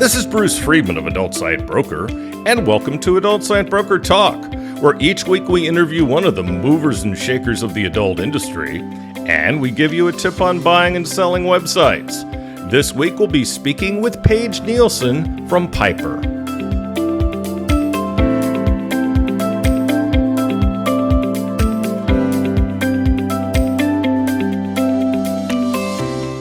This is Bruce Friedman of Adult Site Broker, and welcome to Adult Site Broker Talk, where each week we interview one of the movers and shakers of the adult industry, and we give you a tip on buying and selling websites. This week we'll be speaking with Paige Neilson from Pyper.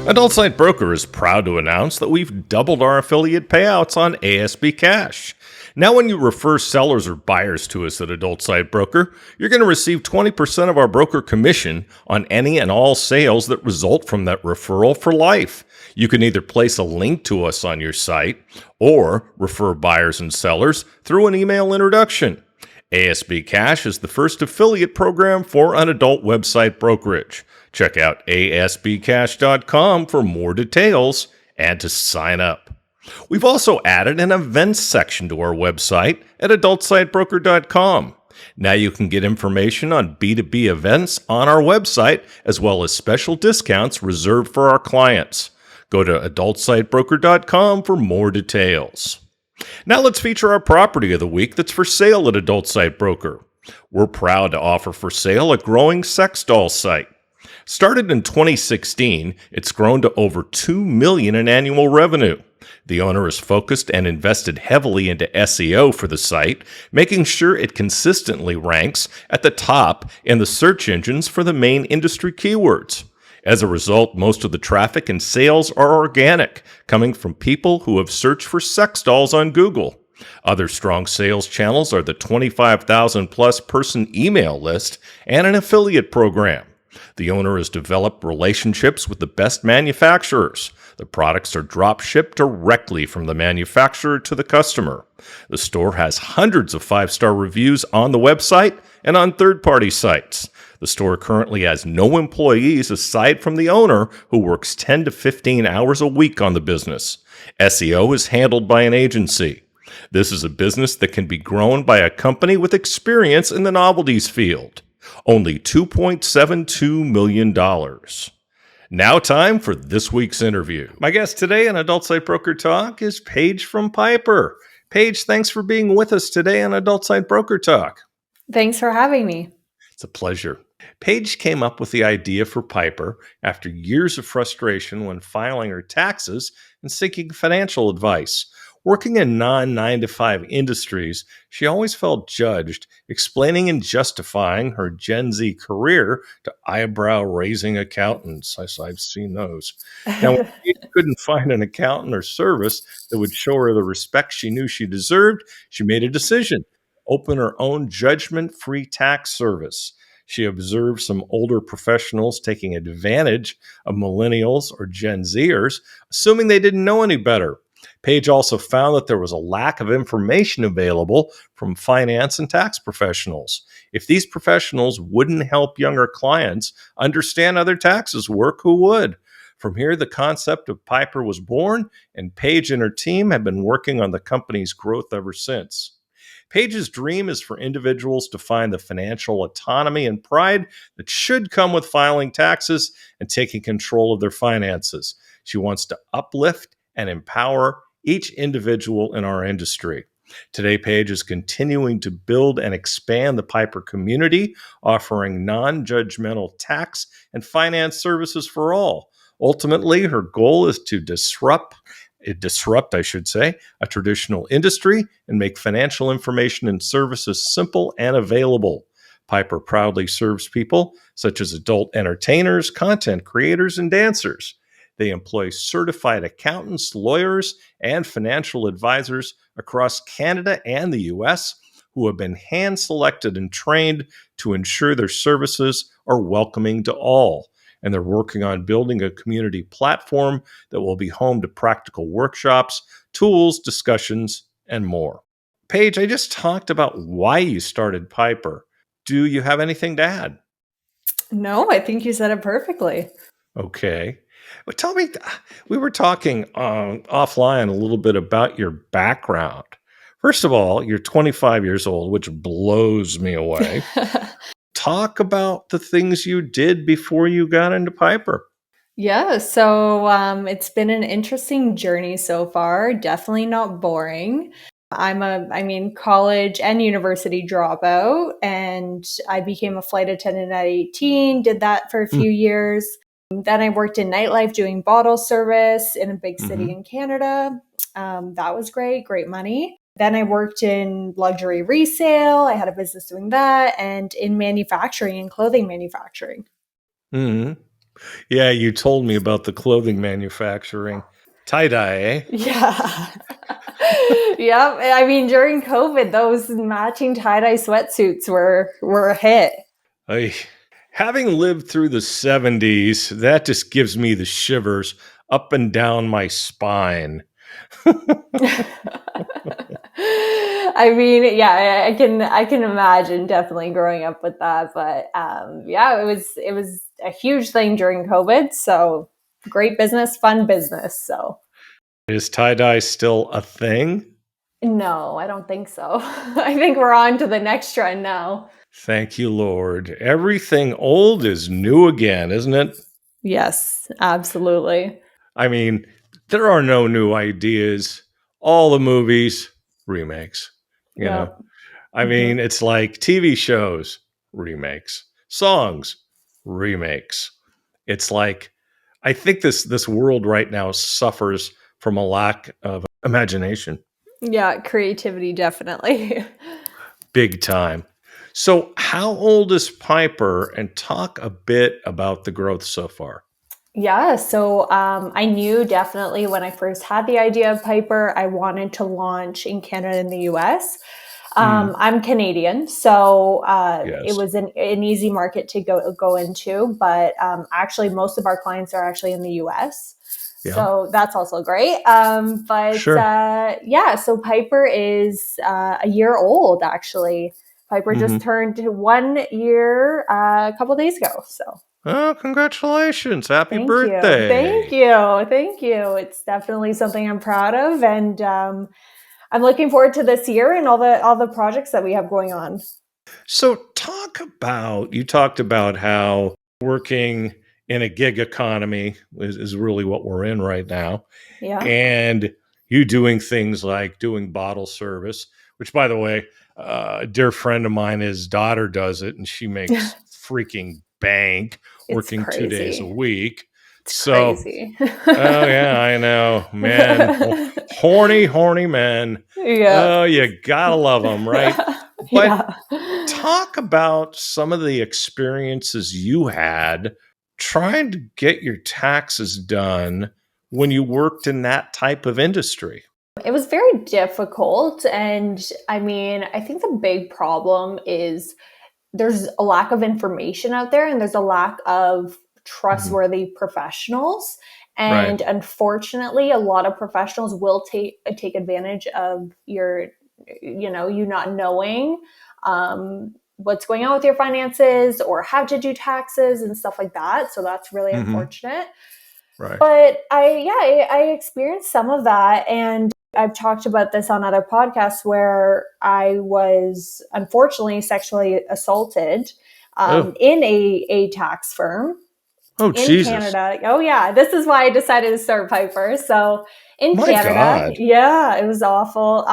Adult Site Broker is proud to announce that we've doubled our affiliate payouts on ASB Cash. Now when you refer sellers or buyers to us at Adult Site Broker, you're going to receive 20% of our broker commission on any and all sales that result from that referral for life. You can either place a link to us on your site or refer buyers and sellers through an email introduction. ASB Cash is the first affiliate program for an adult website brokerage. Check out asbcash.com for more details and to sign up. We've also added an events section to our website at adultsitebroker.com. Now you can get information on B2B events on our website, as well as special discounts reserved for our clients. Go to adultsitebroker.com for more details. Now let's feature our property of the week that's for sale at Adult Site Broker. We're proud to offer for sale a growing sex doll site. Started in 2016, it's grown to over $2 million in annual revenue. The owner is focused and invested heavily into SEO for the site, making sure it consistently ranks at the top in the search engines for the main industry keywords. As a result, most of the traffic and sales are organic, coming from people who have searched for sex dolls on Google. Other strong sales channels are the 25,000 plus person email list and an affiliate program. The owner has developed relationships with the best manufacturers. The products are drop shipped directly from the manufacturer to the customer. The store has hundreds of 5-star reviews on the website and on third-party sites. The store currently has no employees aside from the owner, who works 10 to 15 hours a week on the business. SEO is handled by an agency. This is a business that can be grown by a company with experience in the novelties field. Only $2.72 million. Now time for this week's interview. My guest today on Adult Site Broker Talk is Paige from Pyper. Paige, thanks for being with us today on Adult Site Broker Talk. Thanks for having me. It's a pleasure. Paige came up with the idea for Pyper after years of frustration when filing her taxes and seeking financial advice. Working in non-9-to-5 industries, she always felt judged, explaining and justifying her Gen-Z career to eyebrow-raising accountants. I've seen those. Now, when she couldn't find an accountant or service that would show her the respect she knew she deserved, she made a decision: open her own judgement-free tax service. She observed some older professionals taking advantage of millennials or Gen-Zers, assuming they didn't know any better. Paige also found that there was a lack of information available from finance and tax professionals. If these professionals wouldn't help younger clients understand how their taxes work, who would? From here, the concept of Pyper was born, and Paige and her team have been working on the company's growth ever since. Paige's dream is for individuals to find the financial autonomy and pride that should come with filing taxes and taking control of their finances. She wants to uplift and empower each individual in our industry. Today, Paige is continuing to build and expand the Pyper community, offering non-judgmental tax and finance services for all. Ultimately, her goal is to disrupt a traditional industry and make financial information and services simple and available. Pyper proudly serves people such as adult entertainers, content creators, and dancers. They employ certified accountants, lawyers, and financial advisors across Canada and the U.S. who have been hand-selected and trained to ensure their services are welcoming to all. And they're working on building a community platform that will be home to practical workshops, tools, discussions, and more. Paige, I just talked about why you started Pyper. Do you have anything to add? No, I think you said it perfectly. Okay. Well, tell me, we were talking offline a little bit about your background. First of all, you're 25 years old, which blows me away. Talk about the things you did before you got into Pyper. Yeah, so it's been an interesting journey so far. Definitely not boring. I mean, college and university dropout, and I became a flight attendant at 18, did that for a Mm, few years. Then I worked in nightlife doing bottle service in a big city Mm-hmm. in Canada. That was great, great money. Then I worked in luxury resale. I had a business doing that, and in manufacturing and clothing manufacturing. Mm-hmm. Yeah, you told me about the clothing manufacturing. Tie-dye, eh? Yeah. Yep. I mean, during COVID, those matching tie-dye sweatsuits were a hit. I, having lived through the 70s, that just gives me the shivers up and down my spine. I mean, yeah, I can imagine definitely growing up with that, but yeah, it was a huge thing during COVID. So great business, fun business. So Is tie-dye still a thing? no, I don't think so. I think we're on to the next trend now. Thank you, Lord. Everything old is new again, isn't it? Yes, absolutely. I mean, there are no new ideas. All the movies, remakes. You know, Yep. I Mhm. mean, it's like TV shows, remakes, songs, remakes. It's like I think this world right now suffers from a lack of imagination, Yeah, creativity definitely. big time. So, how old is Pyper? And talk a bit about the growth so far. Yeah, so I knew definitely when I first had the idea of Pyper, I wanted to launch in Canada and the US. Mm, I'm Canadian, so it yes. was an easy market to go into. But actually, most of our clients are actually in the US, Yeah. so that's also great. But Sure. yeah, so Pyper is a year old actually. Pyper just Hmm. turned 1 year a couple days ago. So Oh, congratulations! Happy thank you. Thank birthday! you. Thank you. It's definitely something I'm proud of, and I'm looking forward to this year and all the projects that we have going on. So, you talked about how working in a gig economy is really what we're in right now. Yeah. And you doing things like doing bottle service, which, by the way, a dear friend of mine, his daughter does it, and she makes freaking bank It's working 2 days a crazy. week. It's So, crazy. oh, yeah, I know, man. Horny, horny men. Yeah. Oh, you gotta love them, right? But Yeah. talk about some of the experiences you had trying to get your taxes done when you worked in that type of industry. It was very difficult. And I mean, I think the big problem is there's a lack of information out there and there's a lack of Mhm. trustworthy professionals. Right. And unfortunately, a lot of professionals will take advantage of you not knowing what's going on with your finances or how to do taxes and stuff like that. So that's really Hmm. unfortunate. Right. But I experienced some of that, and I've talked about this on other podcasts where I was unfortunately sexually assaulted Oh, in a tax firm oh, in Jesus. Canada. Oh yeah, this is why I decided to start Pyper. So in My Canada, God. yeah, it was awful.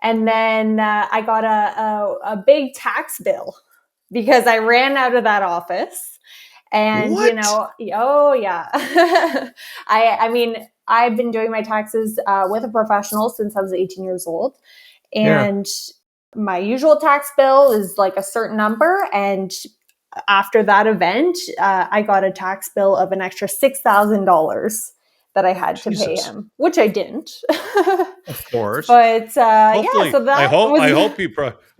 And then I got a big tax bill because I ran out of that office. And What? oh yeah, I mean, I've been doing my taxes with a professional since I was 18 years old, Yeah. and my usual tax bill is like a certain number. And after that event, I got a tax bill of an extra $6,000 that I had to pay Jesus. him, which I didn't. Of course. But yeah, Hopefully, so that I was hope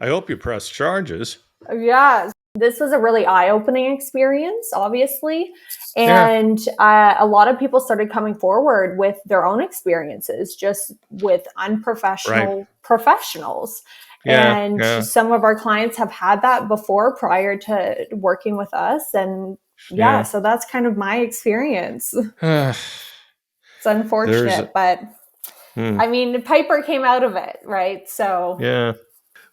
I hope you press charges. yeah, this was a really eye-opening experience, obviously. Yeah. And a lot of people started coming forward with their own experiences, just with Right. unprofessional professionals. Yeah. And Yeah. some of our clients have had that before prior to working with us. And yeah, Yeah. so that's kind of my experience. It's There's unfortunate, but hmm, I mean, Piper came out of it, right? So yeah.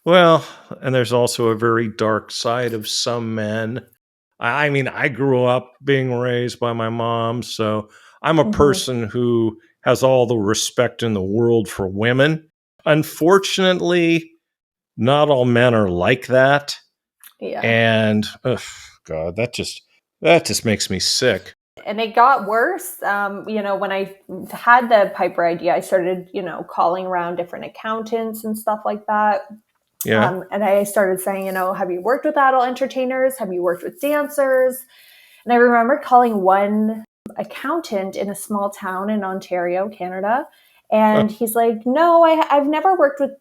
Well, and there's also a very dark side of some men. I mean, I grew up being raised by my mom, so I'm a Mhm. person who has all the respect in the world for women. Unfortunately, not all men are like that, Yeah. and ugh, God, that just makes me sick. And it got worse. When I had the Pyper idea, I started, calling around different accountants and stuff like that. Yeah. And I started saying, have you worked with adult entertainers? Have you worked with dancers? And I remember calling one accountant in a small town in Ontario, Canada. And he's like, no, I've never worked with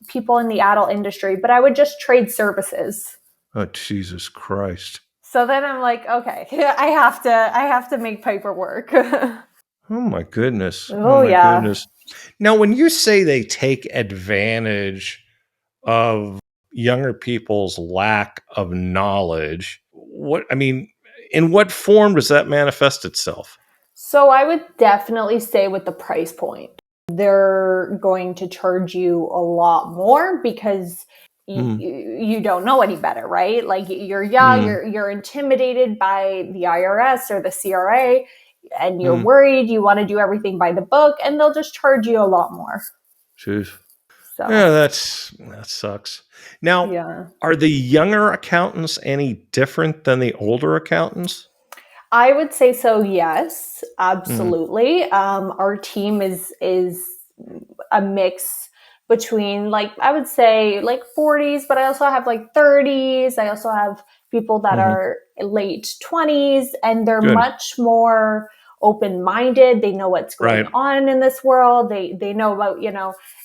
people in the adult industry, but I would just trade services. Oh, Jesus Christ. So then I'm like, okay, I have to make Pyper work. Oh my goodness. Oh Oh my yeah. goodness. Now, when you say they take advantage of younger people's lack of knowledge, I mean, in what form does that manifest itself? So I would definitely say with the price point, they're going to charge you a lot more because Hmm. you don't know any better, right? Like you're young, Hmm. you're intimidated by the IRS or the CRA, and you're Hmm. worried you want to do everything by the book, and they'll just charge you a lot more. Jeez. Yeah, So that sucks. Now, yeah. are the younger accountants any different than the older accountants? I would say so. Yes, Hmm. absolutely. Our team is a mix between like I would say like 40s, but I also have like 30s. I also have people that Hmm. are late 20s, and they're Good. much more open minded. They know what's going Right. on in this world. They know about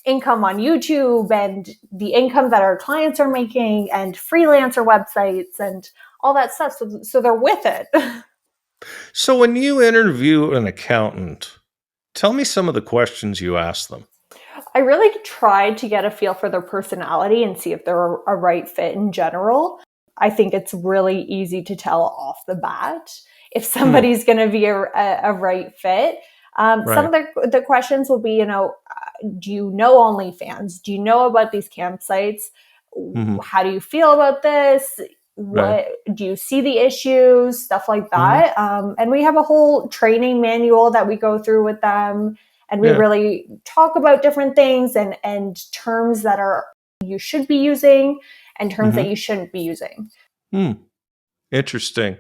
income on YouTube and the income that our clients are making and freelancer websites and all that stuff. So they're with it. So, when you interview an accountant, tell me some of the questions you ask them. I really tried to get a feel for their personality and see if they're a right fit in general. I think it's really easy to tell off the bat if Hmm. somebody's going to be a right fit. Some Right. of the questions will be, do you know OnlyFans? Do you know about these campsites? Hmm. How do you feel about this? Right. What do you see the issues? Stuff like Hmm. that. And we have a whole training manual that we go through with them, and we Yeah. really talk about different things and terms that are you should be using and terms that Hmm. you shouldn't be using. Hmm. Interesting.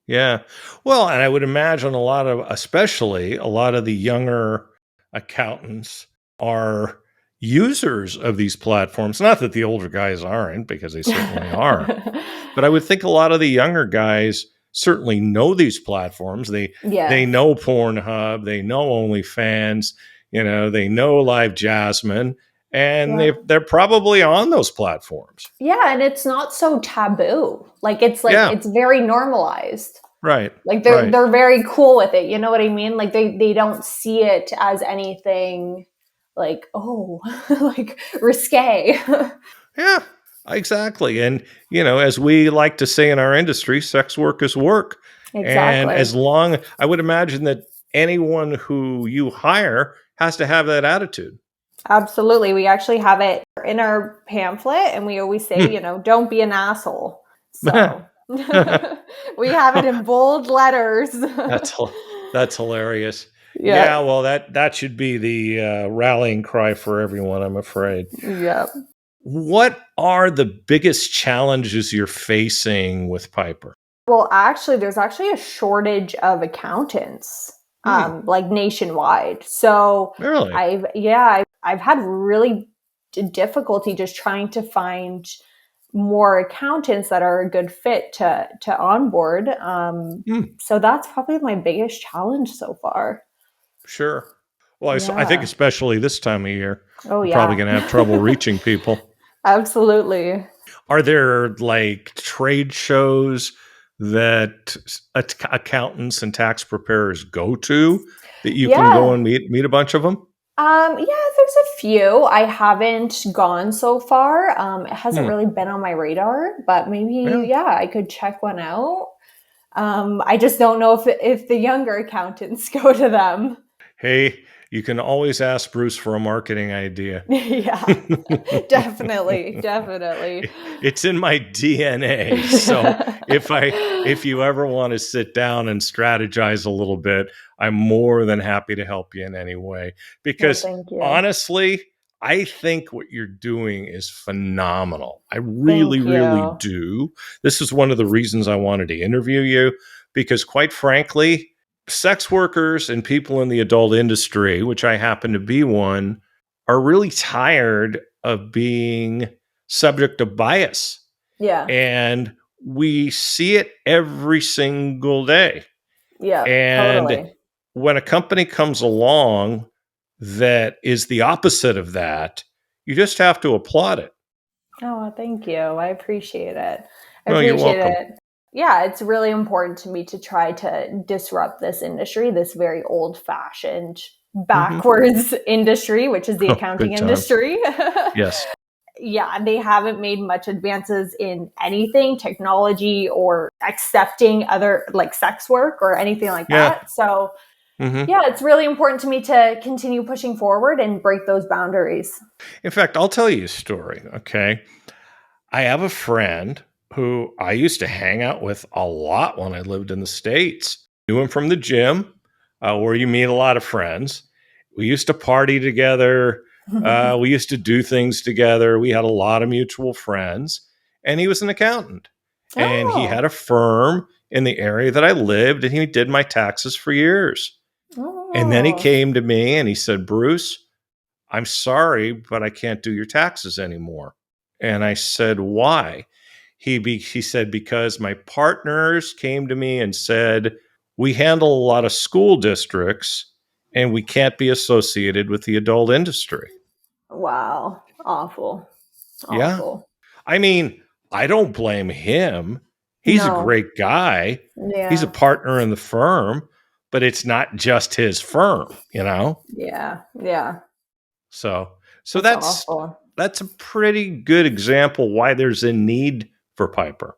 Yeah. Well, and I would imagine especially a lot of the younger accountants are users of these platforms. Not that the older guys aren't, because they certainly are. But I would think a lot of the younger guys certainly know these platforms. They Yes. know Pornhub, they know OnlyFans, they know Live Jasmine, and Yeah. they're probably on those platforms. Yeah, and it's not so taboo. Like Yeah. it's very normalized. Right. Like they're Right. they're very cool with it. You know what I mean? Like they don't see it as anything like, oh, like risque. Yeah, exactly. And, as we like to say in our industry, sex work is work. And Exactly. I would imagine that anyone who you hire has to have that attitude. Absolutely. We actually have it in our pamphlet and we always say, don't be an asshole. So we have it in bold letters. that's hil- that's hilarious. Yeah. Yeah, well, that should be the rallying cry for everyone, I'm afraid. Yeah. What are the biggest challenges you're facing with Pyper? Well, actually, there's actually a shortage of accountants, Hmm, like nationwide. So really? I've had really difficulty just trying to find more accountants that are a good fit to onboard. Hmm. So that's probably my biggest challenge so far. Sure. Well, I think Yeah. especially this time of year, Oh you're probably yeah. going to have trouble reaching people. Absolutely. Are there like trade shows that accountants and tax preparers go to that you can go Yeah. and meet a bunch of them? Yeah, there's a few. I haven't gone so far. It hasn't Hmm. really been on my radar, but maybe, Yeah. yeah, I could check one out. I just don't know if the younger accountants go to them. Hey, You can always ask Bruce for a marketing idea. Yeah, definitely, definitely. It's in my DNA. So if you ever want to sit down and strategize a little bit, I'm more than happy to help you in any way. Well, Because thank you. honestly, I think what you're doing is phenomenal. I really, Thank really you. do. This is one of the reasons I wanted to interview you, because quite frankly, sex workers and people in the adult industry, which I happen to be one, are really tired of being subject to bias. Yeah, And we see it every single day. yeah, And totally. when a company comes along that is the opposite of that, you just have to applaud it. Oh, thank you. I appreciate it. I No, you're appreciate welcome. it. Yeah, it's really important to me to try to disrupt this industry, this very old fashioned, Hmm. backwards industry, which is the Oh, accounting good times. industry. Yes. Yeah, they haven't made much advances in anything, technology or accepting other like sex work or anything like Yeah. that. So, Hmm. yeah, it's really important to me to continue pushing forward and break those boundaries. In fact, I'll tell you a story. Okay. I have a friend who I used to hang out with a lot when I lived in the States. Knew him from the gym, where you meet a lot of friends. We used to party together. We used to do things together. We had a lot of mutual friends. And he was an accountant. And he had Oh, a firm in the area that I lived, and he did my taxes for years. And then he oh, came to me and he said, Bruce, I'm sorry, but I can't do your taxes anymore. And I said, why? He said, because my partners came to me and said, we handle a lot of school districts and we can't be associated with the adult industry. wow. Awful. Yeah. Awful. I mean, I don't blame him. He's a No. great guy. He's a Yeah. partner in the firm, but it's not just his firm, you know? Yeah. Yeah. So so That's that's awful. that's a pretty good example why there's a need for Pyper.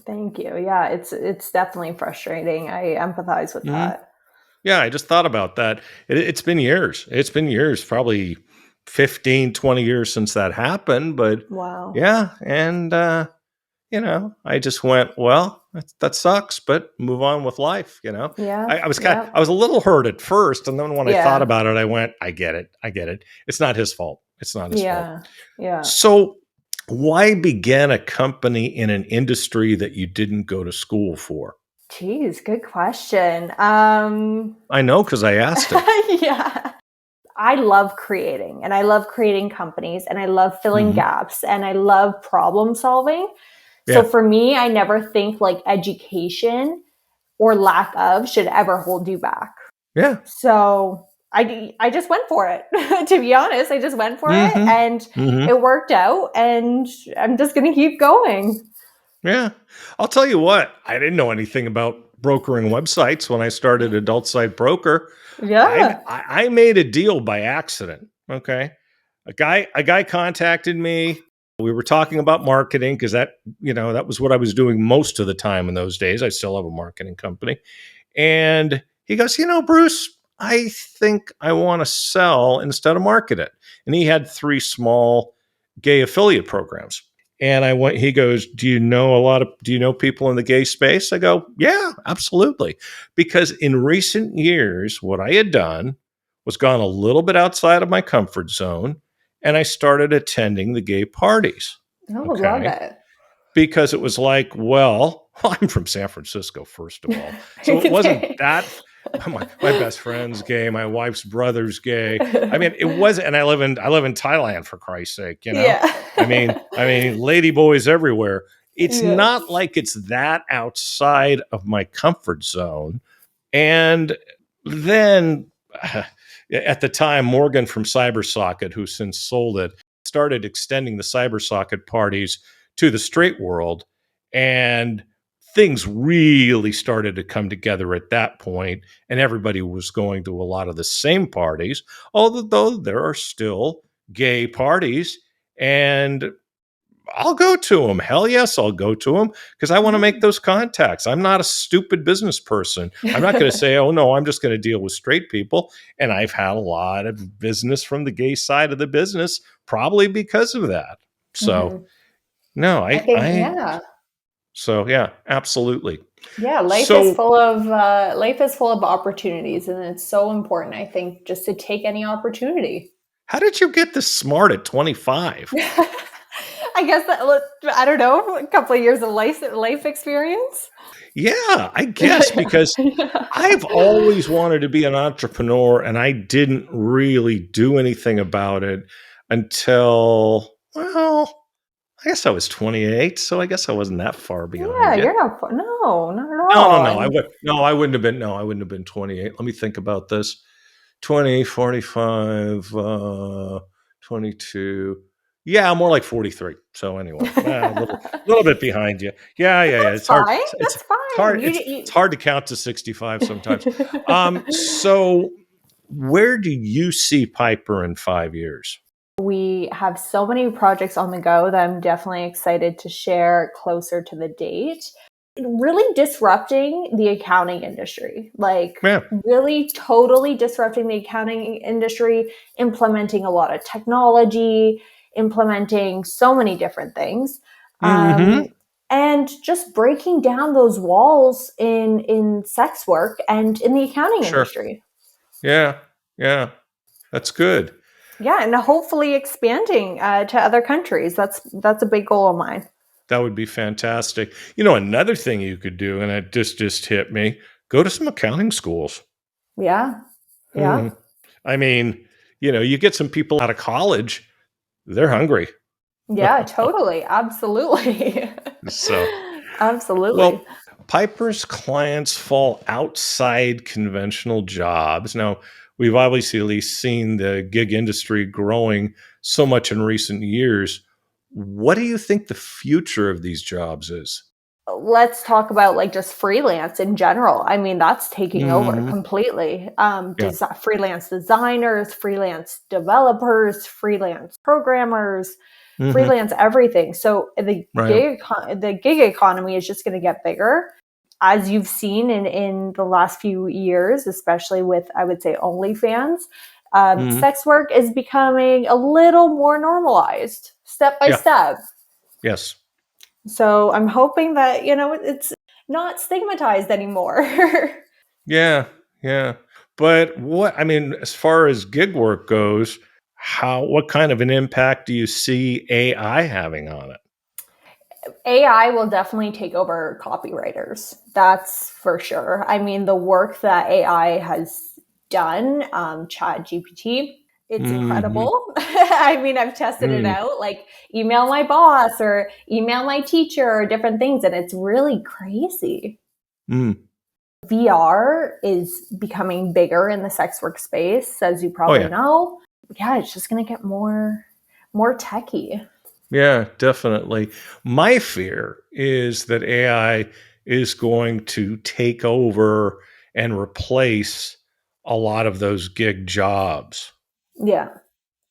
Thank you. Yeah, it's definitely frustrating. I empathize with Hmm. that. Yeah, I just thought about that. It's been years. It's been years, probably 15, 20 years since that happened. But Wow. yeah, and I just went, well, that sucks, but move on with life. Yeah. I Yeah. was a little hurt at first, and then when I thought Yeah. about it, I went, I get it, I get it. It's not his fault. It's not his fault. Yeah. Yeah. So, why begin a company in an industry that you didn't go to school for? Geez, good question. I know because I asked it. Yeah. I love creating and I love creating companies and I love filling Hmm. gaps and I love problem solving. So Yeah, for me, I never think like education or lack of should ever hold you back. yeah. So I just went for it. To be honest, I just went for it Hmm. and Hmm. it worked out and I'm just going to keep going. Yeah. I'll tell you what, I didn't know anything about brokering websites when I started Adult Site Broker. Yeah. I made a deal by accident. Okay. A guy contacted me. We were talking about marketing because that was what I was doing most of the time in those days. I still have a marketing company. And he goes, Bruce, I think I want to sell instead of market it. And he had 3 small gay affiliate programs. And he goes, do you know people in the gay space? I go, yeah, absolutely. Because in recent years, what I had done was gone a little bit outside of my comfort zone and I started attending the gay parties. Oh, love Okay. it. Because it was like, well, I'm from San Francisco, first of all. So it wasn't that. My best friend's gay. My wife's brother's gay. I mean, it wasn't, and I live in Thailand for Christ's sake. Yeah. Lady boys everywhere. It's Yeah. not like it's that outside of my comfort zone. And then at the time, Morgan from CyberSocket, who since sold it, started extending the CyberSocket parties to the straight world. And things really started to come together at that point, and everybody was going to a lot of the same parties, although there are still gay parties. And I'll go to them. Hell yes, I'll go to them because I want to make those contacts. I'm not a stupid business person. I'm not going to say, oh, no, I'm just going to deal with straight people. And I've had a lot of business from the gay side of the business, probably because of that. So, Mhm. no, I think, yeah. so yeah, absolutely. Yeah, So, life is full of opportunities, and it's so important, I think, just to take any opportunity. how did you get this smart at 25? I guess that, I don't know, a couple of years of life experience. Yeah, I guess because Yeah. I've always wanted to be an entrepreneur and I didn't really do anything about it until, well, I guess I was 28, so I guess I wasn't that far Yeah, behind you. you're not, no, not at No, no, all. no, And I wouldn't have been, no, I wouldn't have been 28. Let me think about this. 20, 45, 22. Yeah, more like 43. So anyway, a little bit behind you. Yeah, yeah, yeah. that's It's hard. fine. It's That's fine. it's hard to count to 65 sometimes. So where do you see Pyper in 5 years? We have so many projects on the go that I'm definitely excited to share closer to the date. Really disrupting the accounting industry, like Yeah. really totally disrupting the accounting industry, implementing a lot of technology, implementing so many different things. Mm-hmm. Um, and just breaking down those walls in sex work and in the accounting Sure. industry. Yeah. Yeah. That's good. Yeah, and hopefully expanding to other countries. That's a big goal of mine. That would be fantastic. You know, another thing you could do, and it just hit me, go to some accounting schools. Yeah, Hmm. yeah, I mean, you get some people out of college, they're hungry. yeah. Totally, absolutely, So, absolutely. well, Piper's clients fall outside conventional jobs. Now, we've obviously seen the gig industry growing so much in recent years. What do you think the future of these jobs is? Let's talk about like just freelance in general. I mean, that's taking over Hmm. completely. Yeah. Freelance designers, freelance developers, freelance programmers, Hmm. freelance everything. So Right. the gig economy is just going to get bigger, as you've seen in the last few years, especially with, I would say, OnlyFans. Hmm. Sex work is becoming a little more normalized step by Yeah. step. Yes. So I'm hoping that, it's not stigmatized anymore. Yeah, yeah. But I mean, as far as gig work goes, what kind of an impact do you see AI having on it? AI will definitely take over copywriters. That's for sure. I mean, the work that AI has done, Chat GPT, it's Hmm. incredible. I mean, I've tested it Mm, out, like email my boss or email my teacher or different things, and it's really crazy. mm. VR is becoming bigger in the sex work space, as you Oh probably yeah. know. Yeah, it's just going to get more techy. Yeah, definitely. My fear is that AI is going to take over and replace a lot of those gig jobs. Yeah,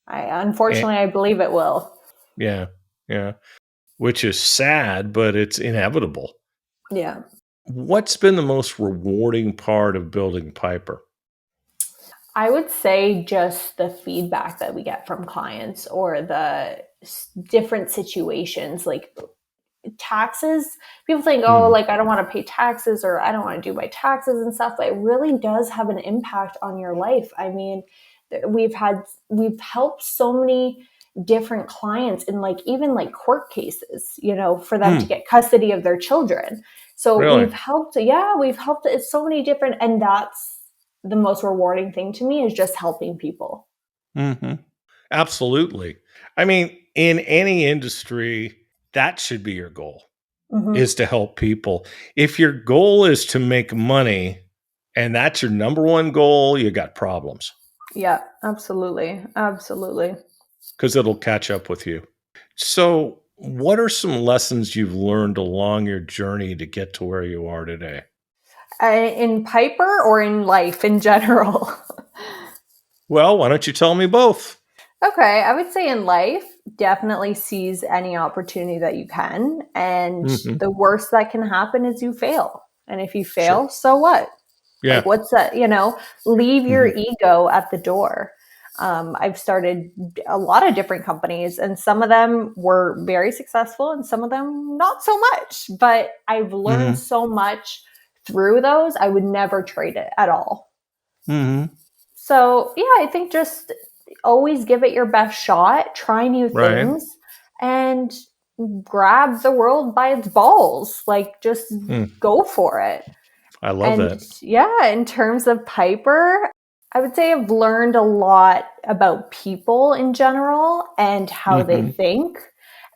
I And, unfortunately I believe it will. yeah, yeah, which is sad, but it's inevitable. Yeah. What's been the most rewarding part of building Piper? I would say just the feedback that we get from clients or the different situations, like taxes. People think, oh, Mm, like I don't want to pay taxes or I don't want to do my taxes and stuff, but it really does have an impact on your life. I mean, we've helped so many different clients in like even like court cases, for them to mm, get custody of their children. So really? we've helped it's so many different, and that's the most rewarding thing to me, is just helping people. Hmm. Absolutely. I mean, in any industry, that should be your goal, Hmm. is to help people. If your goal is to make money and that's your number one goal, you got problems Yeah, absolutely. Absolutely. because it'll catch up with you. So, what are some lessons you've learned along your journey to get to where you are today? In Pyper or in life in general? Well, why don't you tell me both? Okay, I would say in life, definitely seize any opportunity that you can. And Hmm. the worst that can happen is you fail. And if you Sure. fail, so what? Like, Yeah. what's that? Leave your Hmm. ego at the door. I've started a lot of different companies, and some of them were very successful, and some of them not so much. But I've learned Hmm. so much through those. I would never trade it at all. Hmm. So, yeah, I think just always give it your best shot, try new Right. things, and grab the world by its balls. Like, just Mm. go for it. I love And that. yeah, in terms of Pyper, I would say I've learned a lot about people in general and how they Hmm. think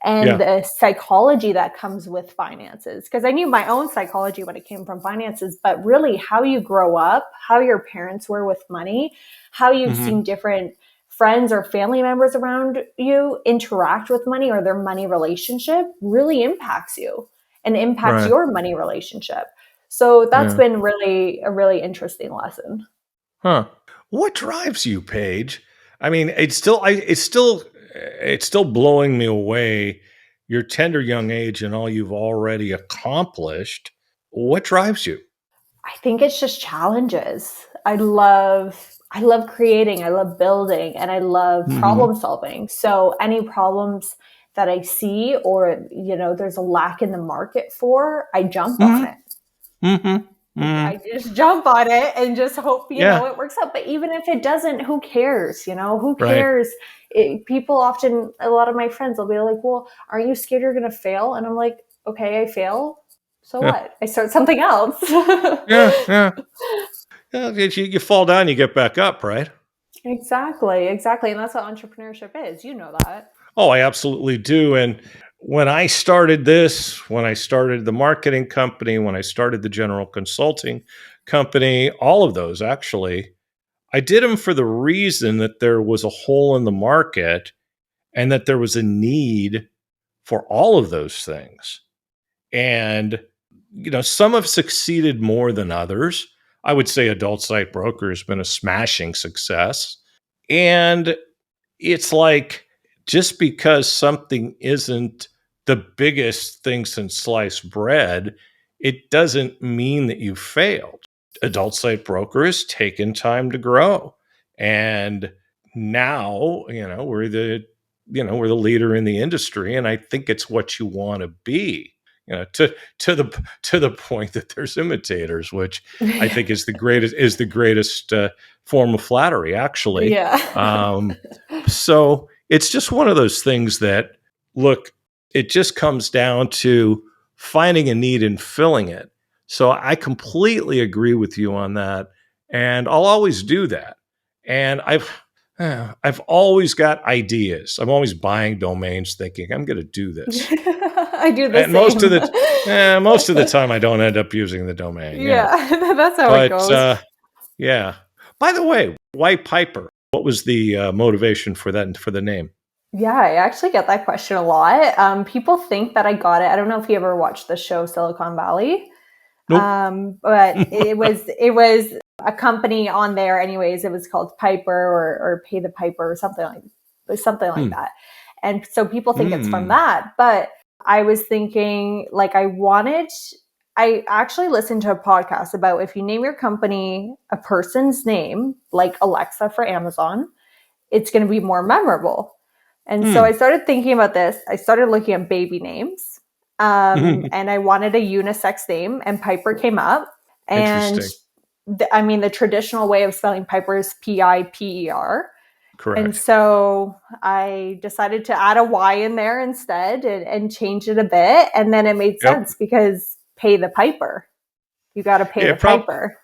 and Yeah. the psychology that comes with finances. Because I knew my own psychology when it came from finances, but really how you grow up, how your parents were with money, how you've Hmm. seen different friends or family members around you interact with money or their money relationship really impacts you and impacts Right. your money relationship. So that's Yeah. been really a really interesting lesson. Huh. What drives you, Paige? I mean, it's still blowing me away. Your tender young age and all you've already accomplished. What drives you? I think it's just challenges. I love creating, I love building, and I love Hmm. problem solving. So any problems that I see or there's a lack in the market for, I jump on Hmm. it. Hmm. Hmm. I just jump on it and just hope, Yeah. it works out. But even if it doesn't, who cares? Who Right. cares? People often, a lot of my friends will be like, well, aren't you scared you're going to fail? And I'm like, okay, I fail. So Yeah. what? I start something else. Yeah. Yeah. Yeah. You fall down, you get back up, right? Exactly. Exactly. And that's what entrepreneurship is. You know that. Oh, I absolutely do. And when I started this, when I started the marketing company, when I started the general consulting company, all of those actually, I did them for the reason that there was a hole in the market and that there was a need for all of those things. And, some have succeeded more than others. I would say Adult Site Broker has been a smashing success. And it's like just because something isn't the biggest thing since sliced bread, it doesn't mean that you failed. Adult Site Broker has taken time to grow. And now, we're the leader in the industry. And I think it's what you want to be. To the point that there's imitators, which I think is the greatest form of flattery, actually. Yeah. So it's just one of those things that, look, it just comes down to finding a need and filling it. So I completely agree with you on that. And I'll always do that. And I've always got ideas. I'm always buying domains thinking I'm going to do this. I do the And most of same. the time I don't end up using the domain. Yeah. Yeah, that's how it But goes. yeah. By the way, why Pyper? What was the motivation for that for the name? Yeah, I actually get that question a lot. People think that I got it. I don't know if you ever watched the show Silicon Valley, Nope. but it was a company on there. Anyways, it was called Pyper or Pay the Piper or something like Hmm. that. And so people think it's from Hmm. that. But I was thinking, like, I actually listened to a podcast about if you name your company a person's name, like Alexa for Amazon, it's going to be more memorable. And so I Hmm. started thinking about this. I started looking at baby names, and I wanted a unisex name, and Pyper came up. And Interesting. the traditional way of spelling Pyper is Piper. And Correct. so I decided to add a Y in there instead and change it a bit. And then it made Yep. sense because pay the piper. You got to pay Yeah. the piper.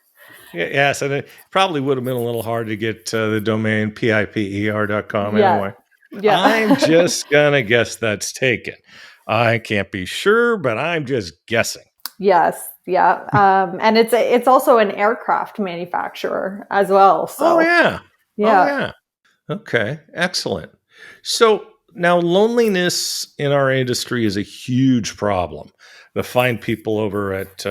Yes, and it probably would have been a little hard to get the domain piper.com Yeah. anyway. I'm Yeah. just gonna guess that's taken. I can't be sure, but I'm just guessing. Yes. Yeah. And it's also an aircraft manufacturer as well. Oh So yeah. Oh yeah. yeah. Okay, excellent. So now loneliness in our industry is a huge problem. The fine people over at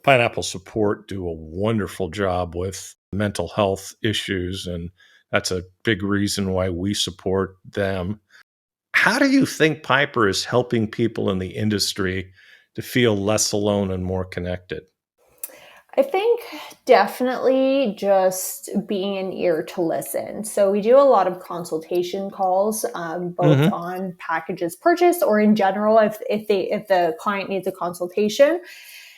Pineapple Support do a wonderful job with mental health issues and That's a big reason why we support them. How do you think Pyper is helping people in the industry to feel less alone and more connected? I think definitely just being an ear to listen. So we do a lot of consultation calls, both Hmm. on packages purchased or in general, if the client needs a consultation,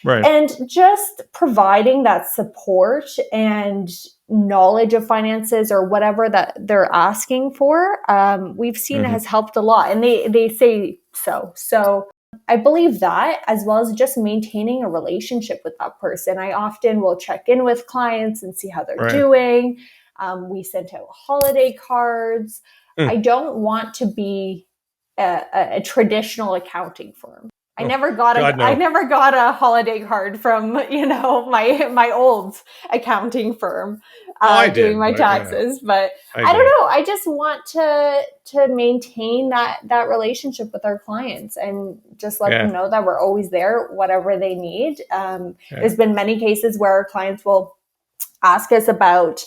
Right. and just providing that support and knowledge of finances or whatever that they're asking for. We've seen it Hmm. has helped a lot, and they say so. So I believe that, as well as just maintaining a relationship with that person. I often will check in with clients and see how they're Right. doing. We sent out holiday cards. I Mm. don't want to be a traditional accounting firm. I Oh, never got God, a I no. never got a holiday card from my old accounting firm Oh, I doing did, my but taxes. But I I don't did. know. I just want to maintain that relationship with our clients and just let them Yeah. know that we're always there, whatever they need. Yeah. There's been many cases where our clients will ask us about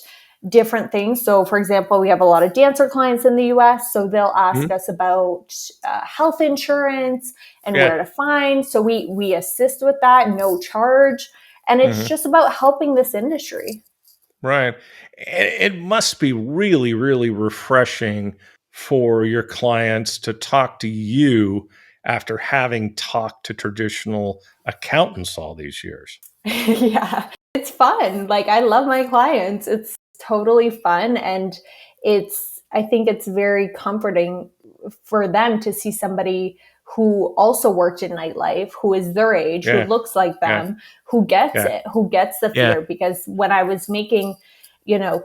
different things. So, for example, we have a lot of dancer clients in the US. So they'll ask Mhm. us about health insurance and Yeah. where to find. So we assist with that, no charge. And it's Mhm. just about helping this industry. Right. It must be really, really refreshing for your clients to talk to you after having talked to traditional accountants all these years. Yeah, it's fun. Like, I love my clients. It's totally fun. And I think it's very comforting for them to see somebody who also worked in nightlife, who is their age, who Yeah. looks like Yeah. them, who gets Yeah. it, who gets the Yeah. fear. Because when I was making,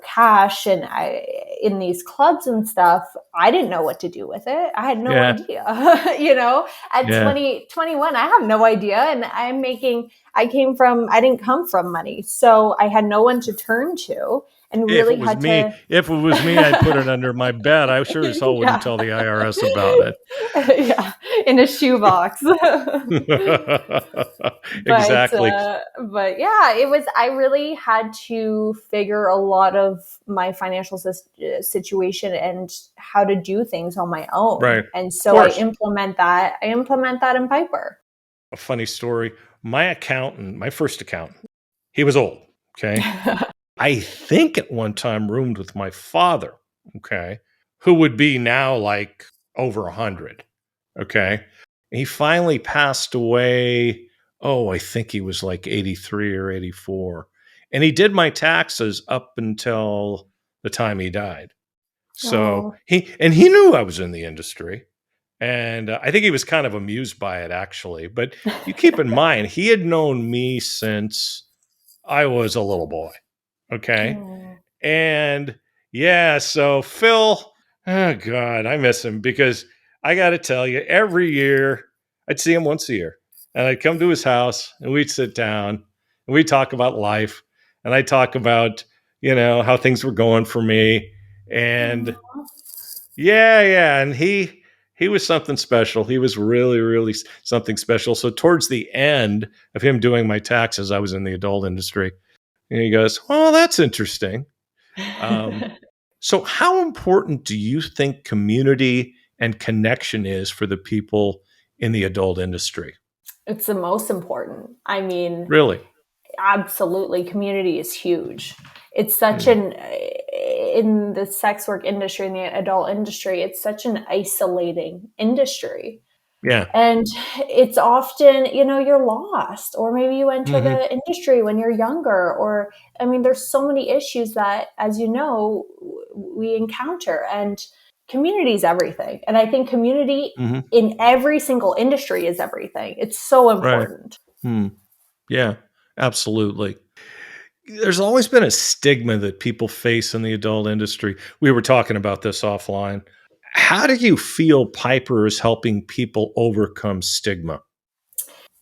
cash and in these clubs and stuff, I didn't know what to do with it. I had no Yeah. idea. At Yeah. 2021, I have no idea. And I didn't come from money. So I had no one to turn to and If really it was had me, to. if it was me, I'd put it under my bed. I sure as hell wouldn't Yeah. tell the IRS about it. Yeah. In a shoebox. but Exactly. uh but yeah, I really had to figure a lot of my financial situation and how to do things on my own, Right. and Of so course. I implement that in Pyper. A funny story. My accountant, my first accountant, he was old. Okay. I think at one time roomed with my father, okay, who would be now like over 100, okay? He finally passed away. Oh, I think he was like 83 or 84. And he did my taxes up until the time he died. So Oh. he knew I was in the industry. And I think he was kind of amused by it, actually. But you keep in mind, he had known me since I was a little boy. Okay. Oh. And yeah, so Phil, oh God, I miss him because I got to tell you, every year I'd see him once a year and I'd come to his house and we'd sit down and we'd talk about life and I'd talk about, how things were going for me. And yeah, yeah. And he was something special. He was really, really something special. So towards the end of him doing my taxes, I was in the adult industry. And he goes, "Well, that's interesting." Um, so, how important do you think community and connection is for the people in the adult industry? It's the most important. I mean, Really? absolutely, community is huge. It's such Mm. an In the sex work industry, in the adult industry, it's such an isolating industry. Yeah. And it's often, you're lost, or maybe you enter Hmm. the industry when you're younger, or, I mean, there's so many issues that, as you know, we encounter, and community is everything. And I think community Hmm. in every single industry is everything. It's so Right. important. Hmm. Yeah. Absolutely. There's always been a stigma that people face in the adult industry. We were talking about this offline. How do you feel Piper is helping people overcome stigma?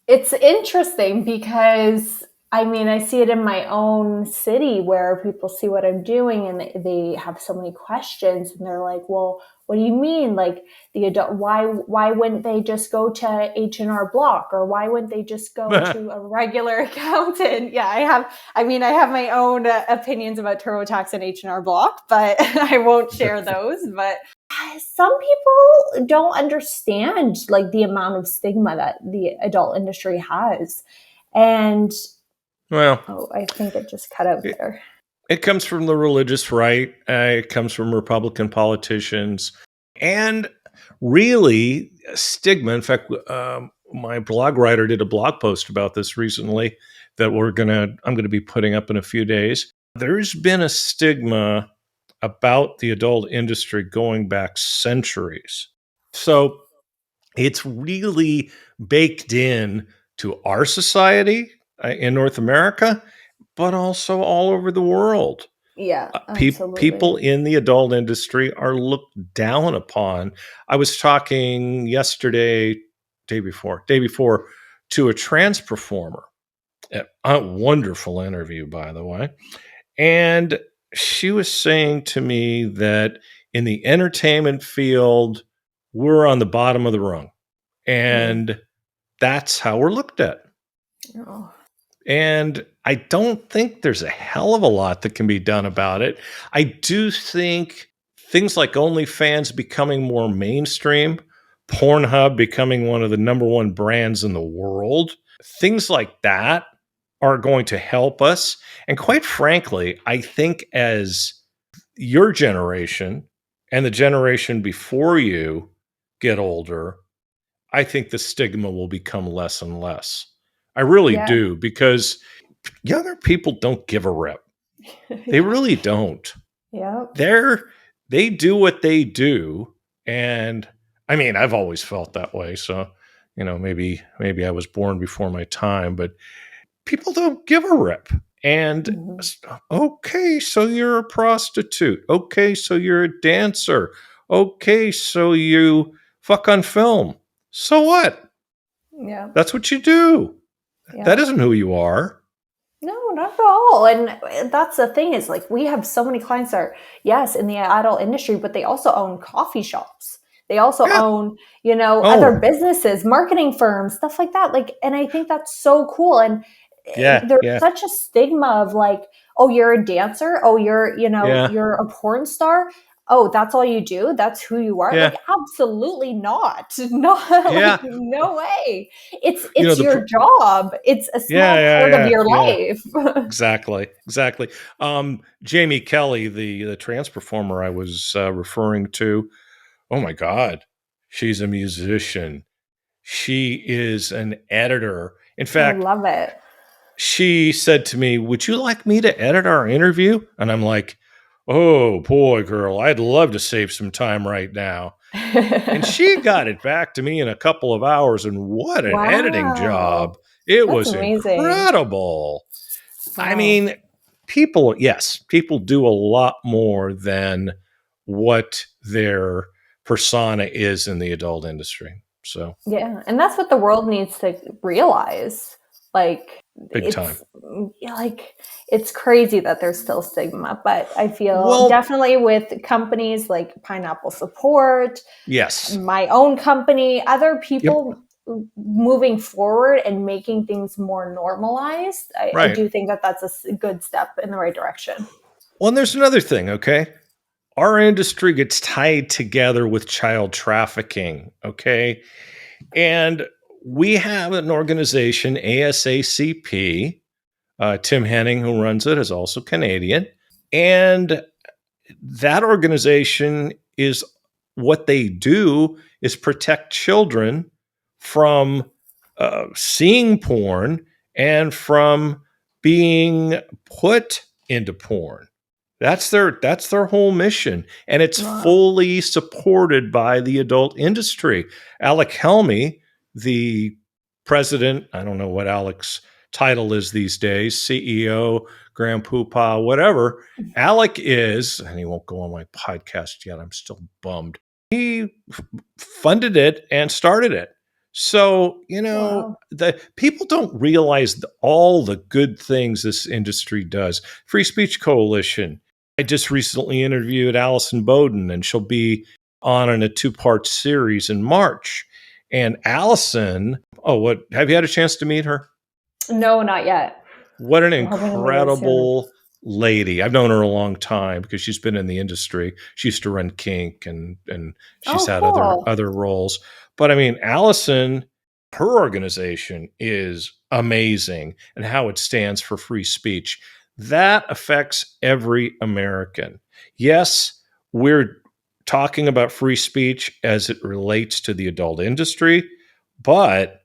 It's interesting because, I mean, I see it in my own city where people see what I'm doing and they have so many questions and they're like, well, what do you mean? Like the adult, why wouldn't they just go to H&R Block, or why wouldn't they just go to a regular accountant? Yeah, I have my own opinions about TurboTax and H&R Block, but I won't share those. But some people don't understand like the amount of stigma that the adult industry has. And Well, I think it just cut out there. it comes from the religious right. It comes from Republican politicians, and really stigma. In fact, my blog writer did a blog post about this recently that I'm gonna be putting up in a few days. There's been a stigma about the adult industry going back centuries. So it's really baked in to our society in North America, but also all over the world. Yeah, People absolutely. in the adult industry are looked down upon. I was talking day before, to a trans performer. A wonderful interview, by the way. And she was saying to me that in the entertainment field, we're on the bottom of the rung. And that's how we're looked at. Oh. And I don't think there's a hell of a lot that can be done about it. I do think things like OnlyFans becoming more mainstream, Pornhub becoming one of the number one brands in the world, things like that are going to help us. And quite frankly, I think as your generation and the generation before you get older, I think the stigma will become less and less. I really Yeah. do, because younger people don't give a rip. They really don't. Yeah. They do what they do, and I mean, I've always felt that way. So, maybe I was born before my time, but people don't give a rip. And Mhm. okay, so you're a prostitute. Okay, so you're a dancer. Okay, so you fuck on film. So what? Yeah. That's what you do. That Yeah. isn't who you are. No, not at all. And that's the thing is like we have so many clients that are, yes, in the adult industry, but they also own coffee shops. They also Yeah. own, other Oh, businesses, marketing firms, stuff like that. Like, and I think that's so cool. And yeah, there's yeah, such a stigma of like, oh, you're a dancer. Oh, yeah, you're a porn star. Oh, that's all you do. That's who you are. Like, yeah, absolutely not. Not like yeah. no way. It's You know it's the your job. It's a Yeah, small yeah, part of yeah, your yeah. life. Exactly, exactly. Jamie Kelly, the trans performer I was referring to. Oh my God, she's a musician. She is an editor. In I fact, love it. she said to me, "Would you like me to edit our interview?" And I'm like, "Oh boy, girl, I'd love to save some time right now." And she got it back to me in a couple of hours, and what an editing job. Wow. It That's was amazing. incredible. I Wow. mean, people do a lot more than what their persona is in the adult industry. So, Yeah, and that's what the world needs to realize. Like big time. it's crazy that there's still stigma, but I feel Well, definitely with companies like Pineapple Support, yes. my own company, other Yep. people moving forward and making things more normalized, I Right. do think that that's a good step in the right direction. Well, and there's another thing, okay? Our industry gets tied together with child trafficking, okay? And we have an organization, ASACP. Tim Henning, who runs it, is also Canadian. And that organization is what they do is protect children from seeing porn and from being put into porn. That's their whole mission, and it's Wow. fully supported by the adult industry. Alec Helmy, the president, I don't know what Alec's title is these days, CEO, Grand Poopah, whatever. Alec is, and he won't go on my podcast yet. I'm still bummed. He funded it and started it. So, Wow. the people don't realize all the good things this industry does. Free Speech Coalition. I just recently interviewed Allison Bowden, and she'll be on in a 2-part series in March. And Allison, what have you had a chance to meet her? No, not yet. What an I'm hoping to meet her soon. incredible lady. I've known her a long time because she's been in the industry. She used to run Kink and she's Oh, had cool. other roles. But I mean, Allison, her organization is amazing, and how it stands for free speech. That affects every American. Yes, we're talking about free speech as it relates to the adult industry, but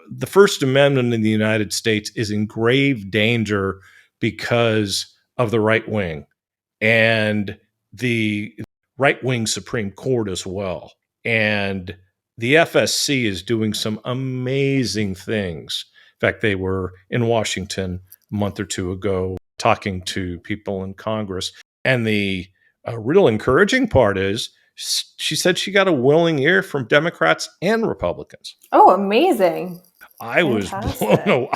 the First Amendment in the United States is in grave danger because of the right wing and the right wing Supreme Court as well. And the FSC is doing some amazing things. In fact, they were in Washington a month or two ago talking to people in Congress. And the real encouraging part is she said she got a willing ear from Democrats and Republicans. Oh, amazing. I was Fantastic. blown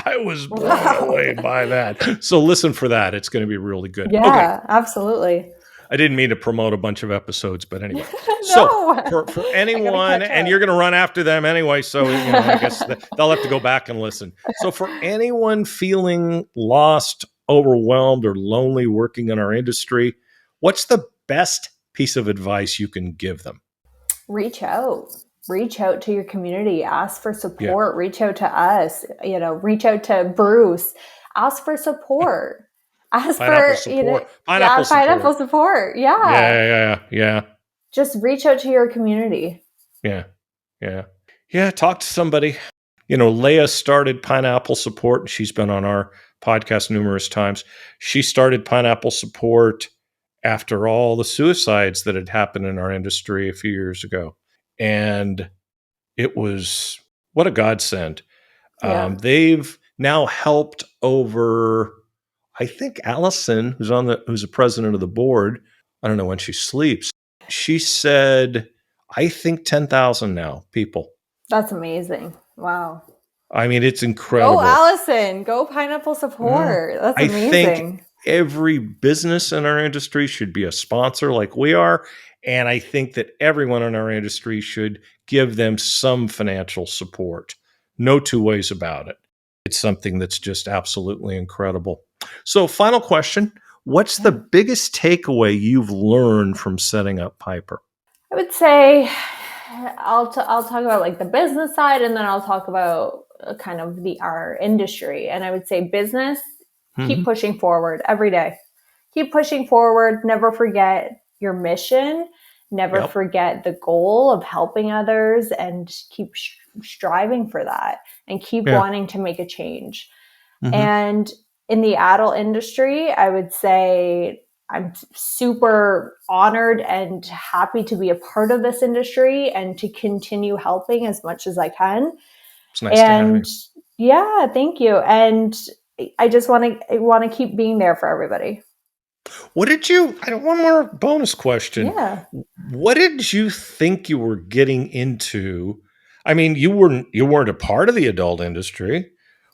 Wow. away by that. So listen for that. It's going to be really good. Okay. Yeah, absolutely. I didn't mean to promote a bunch of episodes, but anyway. So No. for I gotta anyone, catch and up. you're going to run after them anyway, so I guess they'll have to go back and listen. So for anyone feeling lost, overwhelmed, or lonely working in our industry, what's the best piece of advice you can give them? Reach out. Reach out to your community. Ask for Yeah. support. Reach out to us. Reach out to Bruce. Ask for support. Ask Pineapple for support. pineapple support. Yeah. Just reach out to your community. Yeah. Talk to somebody. Leah started Pineapple Support, and she's been on our podcast numerous times. She started Pineapple Support after all the suicides that had happened in our industry a few years ago. And it was what a godsend. Yeah. They've now helped over, I think Allison, who's the president of the board, I don't know when she sleeps, she said, I think 10,000 now people. That's amazing. Wow. I mean, it's incredible. Go Allison. Go Pineapple Support. That's amazing. I think every business in our industry should be a sponsor like we are. And I think that everyone in our industry should give them some financial support. No two ways about it. It's something that's just absolutely incredible. So, final question. What's the biggest takeaway you've learned from setting up Pypr? I would say I'll talk about like the business side, and then I'll talk about kind of our industry. And I would say business, keep pushing forward every day. Keep pushing forward. Never forget your mission. Never forget the goal of helping others, and keep striving for that, and keep wanting to make a change. And in the adult industry, I would say I'm super honored and happy to be a part of this industry and to continue helping as much as I can. It's nice to have you. Yeah, thank you. And I just want to keep being there for everybody. One more bonus question. Yeah. What did you think you were getting into? I mean, you weren't a part of the adult industry.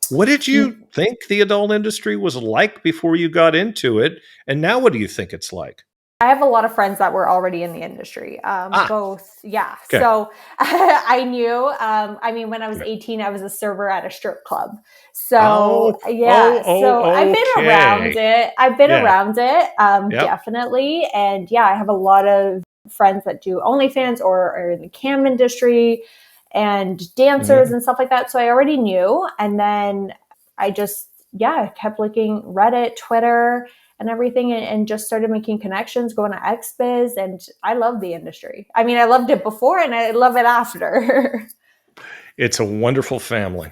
What did you think the adult industry was like before you got into it? And now what do you think it's like? I have a lot of friends that were already in the industry. Both. Yeah. Okay. So I knew, when I was 18, I was a server at a strip club. So I've been around it. Definitely. And I have a lot of friends that do OnlyFans or are in the cam industry and dancers and stuff like that. So I already knew. And then I just, kept looking Reddit, Twitter, and everything, and just started making connections, going to XBiz, and I love the industry. I mean, I loved it before, and I love it after. It's a wonderful family.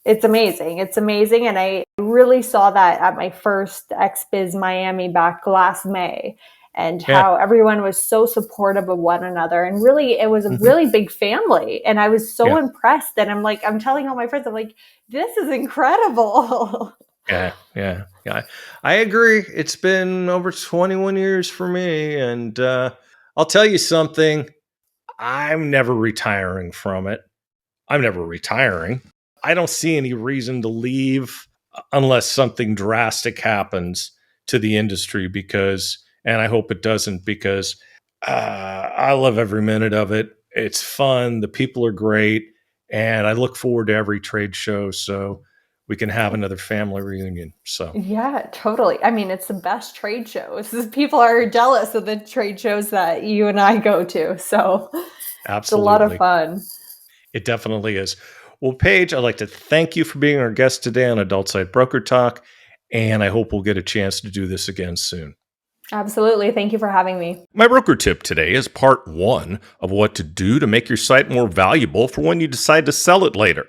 It's amazing. And I really saw that at my first XBiz Miami back last May, and how everyone was so supportive of one another. And really, it was a really big family. And I was so impressed. And I'm telling all my friends, I'm like, this is incredible. Yeah. I agree. It's been over 21 years for me. And I'll tell you something. I'm never retiring from it. I'm never retiring. I don't see any reason to leave unless something drastic happens to the industry and I hope it doesn't, because I love every minute of it. It's fun. The people are great. And I look forward to every trade show so we can have another family reunion. So, Yeah, totally. I mean, it's the best trade shows. People are jealous of the trade shows that you and I go to. So it's a lot of absolutely. fun. It definitely is. Well, Paige, I'd like to thank you for being our guest today on Adult Site Broker Talk. And I hope we'll get a chance to do this again soon. Absolutely. Thank you for having me. My broker tip today is part 1 of what to do to make your site more valuable for when you decide to sell it later.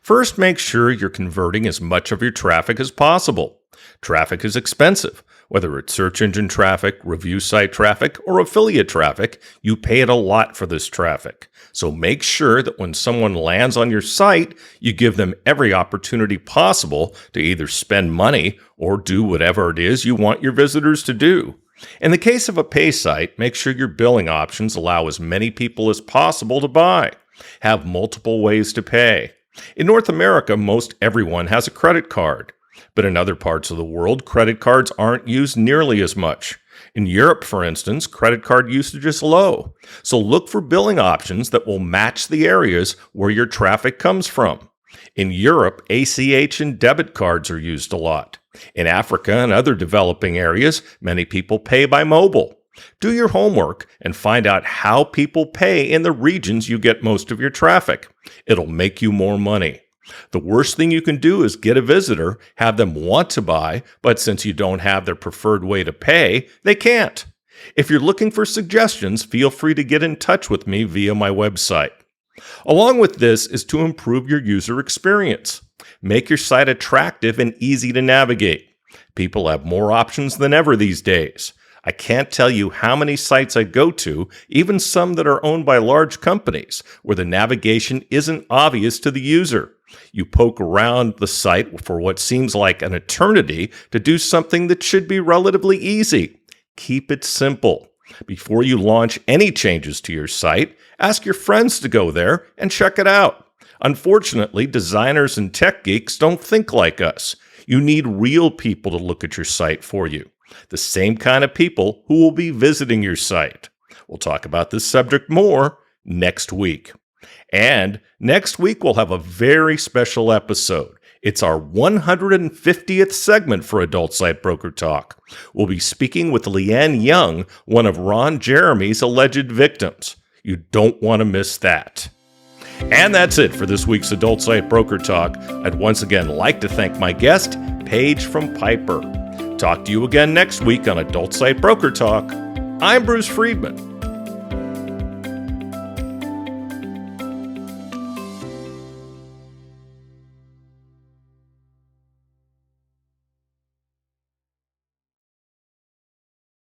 First, make sure you're converting as much of your traffic as possible. Traffic is expensive. Whether it's search engine traffic, review site traffic, or affiliate traffic, you pay it a lot for this traffic. So make sure that when someone lands on your site, you give them every opportunity possible to either spend money or do whatever it is you want your visitors to do. In the case of a pay site, make sure your billing options allow as many people as possible to buy. Have multiple ways to pay. In North America, most everyone has a credit card. But in other parts of the world, credit cards aren't used nearly as much. In Europe, for instance, credit card usage is low. So look for billing options that will match the areas where your traffic comes from. In Europe, ACH and debit cards are used a lot. In Africa and other developing areas, many people pay by mobile. Do your homework and find out how people pay in the regions you get most of your traffic. It'll make you more money. The worst thing you can do is get a visitor, have them want to buy, but since you don't have their preferred way to pay, they can't. If you're looking for suggestions, feel free to get in touch with me via my website. Along with this is to improve your user experience. Make your site attractive and easy to navigate. People have more options than ever these days. I can't tell you how many sites I go to, even some that are owned by large companies, where the navigation isn't obvious to the user. You poke around the site for what seems like an eternity to do something that should be relatively easy. Keep it simple. Before you launch any changes to your site, ask your friends to go there and check it out. Unfortunately, designers and tech geeks don't think like us. You need real people to look at your site for you. The same kind of people who will be visiting your site. We'll talk about this subject more next week. And next week, we'll have a very special episode. It's our 150th segment for Adult Site Broker Talk. We'll be speaking with Leanne Young, one of Ron Jeremy's alleged victims. You don't want to miss that. And that's it for this week's Adult Site Broker Talk. I'd once again like to thank my guest, Paige from Pyper. Talk to you again next week on Adult Site Broker Talk. I'm Bruce Friedman.